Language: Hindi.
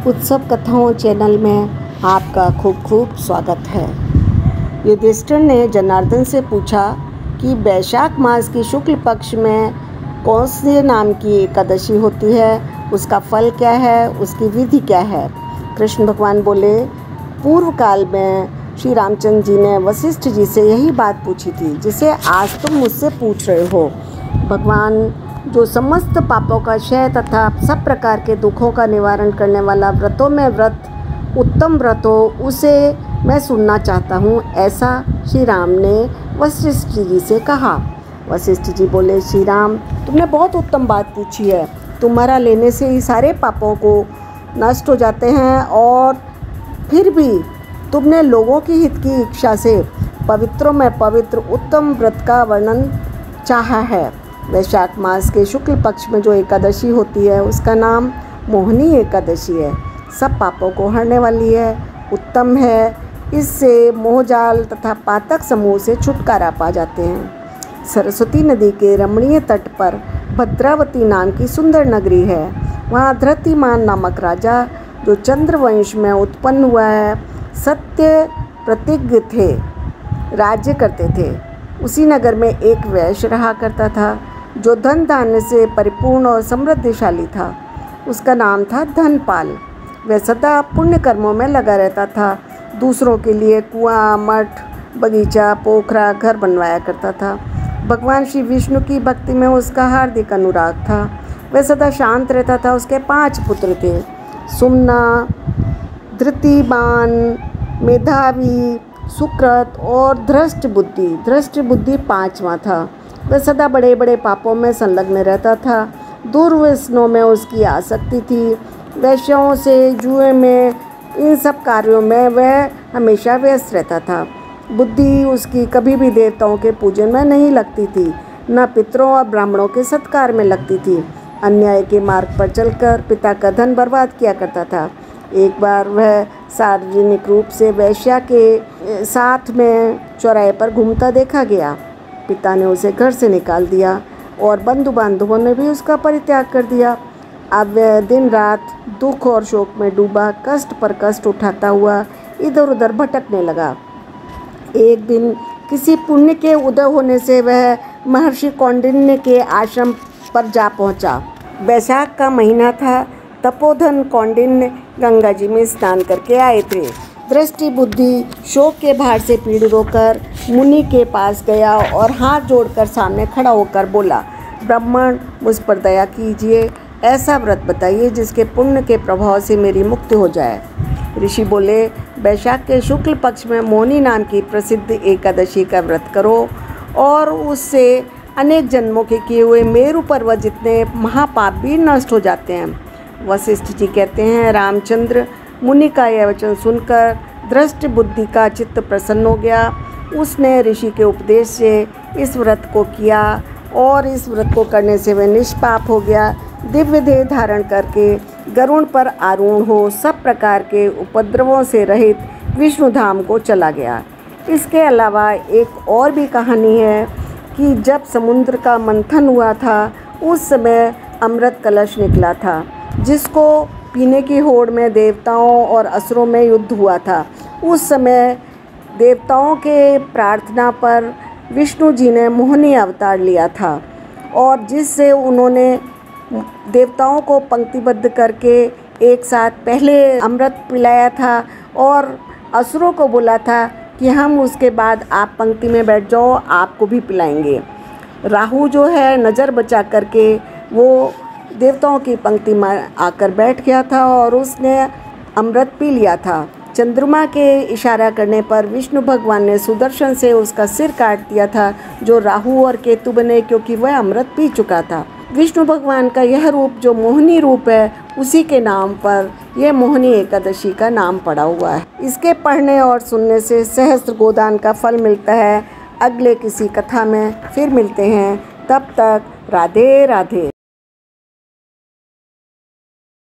उत्सव कथाओं चैनल में आपका खूब खूब स्वागत है। युधिष्ठिर ने जनार्दन से पूछा कि वैशाख मास की शुक्ल पक्ष में कौन से नाम की एकादशी होती है, उसका फल क्या है, उसकी विधि क्या है। कृष्ण भगवान बोले, पूर्व काल में श्री रामचंद्र जी ने वशिष्ठ जी से यही बात पूछी थी जिसे आज तुम मुझसे पूछ रहे हो। भगवान जो समस्त पापों का क्षय तथा सब प्रकार के दुखों का निवारण करने वाला व्रतों में व्रत उत्तम व्रत हो, उसे मैं सुनना चाहता हूँ, ऐसा श्री राम ने वशिष्ठ जी से कहा। वशिष्ठ जी बोले, श्री राम, तुमने बहुत उत्तम बात पूछी है। तुम्हारा लेने से ही सारे पापों को नष्ट हो जाते हैं और फिर भी तुमने लोगों की हित की इच्छा से पवित्रों में पवित्र उत्तम व्रत का वर्णन चाहा है। वैशाख मास के शुक्ल पक्ष में जो एकादशी होती है उसका नाम मोहिनी एकादशी है। सब पापों को हरने वाली है, उत्तम है। इससे मोहजाल तथा पातक समूह से छुटकारा पा जाते हैं। सरस्वती नदी के रमणीय तट पर भद्रावती नाम की सुंदर नगरी है। वहाँ धृतिमान नामक राजा, जो चंद्रवंश में उत्पन्न हुआ है, सत्य प्रतिज्ञ थे, राज्य करते थे। उसी नगर में एक वैश्य रहा करता था जो धन धान्य से परिपूर्ण और समृद्धिशाली था। उसका नाम था धनपाल। वह सदा पुण्य कर्मों में लगा रहता था। दूसरों के लिए कुआं, मठ, बगीचा, पोखरा, घर बनवाया करता था। भगवान श्री विष्णु की भक्ति में उसका हार्दिक अनुराग था। वह सदा शांत रहता था। उसके 5 पुत्र थे, सुमना, धृतिमान, मेधावी, सुकृत और धृष्ट बुद्धि। धृष्ट बुद्धि 5वां था। वह सदा बड़े बड़े पापों में संलग्न रहता था। दुर्व्यसनों में उसकी आसक्ति थी। वैश्यों से, जुए में, इन सब कार्यों में वह हमेशा व्यस्त रहता था। बुद्धि उसकी कभी भी देवताओं के पूजन में नहीं लगती थी, न पितरों और ब्राह्मणों के सत्कार में लगती थी। अन्याय के मार्ग पर चलकर पिता का धन बर्बाद किया करता था। एक बार वह सार्वजनिक रूप से वैश्या के साथ में चौराहे पर घूमता देखा गया। पिता ने उसे घर से निकाल दिया और बंधु बांधवों ने भी उसका परित्याग कर दिया। अब वह दिन रात दुख और शोक में डूबा, कष्ट पर कष्ट उठाता हुआ इधर उधर भटकने लगा। एक दिन किसी पुण्य के उदय होने से वह महर्षि कौंडिन्य के आश्रम पर जा पहुंचा। वैशाख का महीना था। तपोधन कौंडिन्य गंगा जी में स्नान करके आए थे। दृष्टि बुद्धि शोक के भार से पीड़ित होकर मुनि के पास गया और हाथ जोड़कर सामने खड़ा होकर बोला, ब्राह्मण, मुझ पर दया कीजिए। ऐसा व्रत बताइए जिसके पुण्य के प्रभाव से मेरी मुक्ति हो जाए। ऋषि बोले, वैशाख के शुक्ल पक्ष में मोहिनी नाम की प्रसिद्ध एकादशी का व्रत करो और उससे अनेक जन्मों के किए हुए मेरु पर्वत जितने महापाप भी नष्ट हो जाते हैं। वशिष्ठ जी कहते हैं, रामचंद्र मुनि का यह वचन सुनकर दृष्ट बुद्धि का चित्त प्रसन्न हो गया। उसने ऋषि के उपदेश से इस व्रत को किया और इस व्रत को करने से वह निष्पाप हो गया। दिव्य देह धारण करके गरुड़ पर आरूढ़ हो सब प्रकार के उपद्रवों से रहित विष्णु धाम को चला गया। इसके अलावा एक और भी कहानी है कि जब समुद्र का मंथन हुआ था, उस समय अमृत कलश निकला था, जिसको पीने की होड़ में देवताओं और असुरों में युद्ध हुआ था। उस समय देवताओं के प्रार्थना पर विष्णु जी ने मोहिनी अवतार लिया था और जिससे उन्होंने देवताओं को पंक्तिबद्ध करके एक साथ पहले अमृत पिलाया था और असुरों को बोला था कि हम उसके बाद आप पंक्ति में बैठ जाओ, आपको भी पिलाएंगे। राहु जो है, नज़र बचा करके वो देवताओं की पंक्ति में आकर बैठ गया था और उसने अमृत पी लिया था। चंद्रमा के इशारा करने पर विष्णु भगवान ने सुदर्शन से उसका सिर काट दिया था, जो राहु और केतु बने, क्योंकि वह अमृत पी चुका था। विष्णु भगवान का यह रूप जो मोहिनी रूप है, उसी के नाम पर यह मोहिनी एकादशी का नाम पड़ा हुआ है। इसके पढ़ने और सुनने से सहस्त्र गोदान का फल मिलता है। अगले किसी कथा में फिर मिलते हैं। तब तक राधे राधे।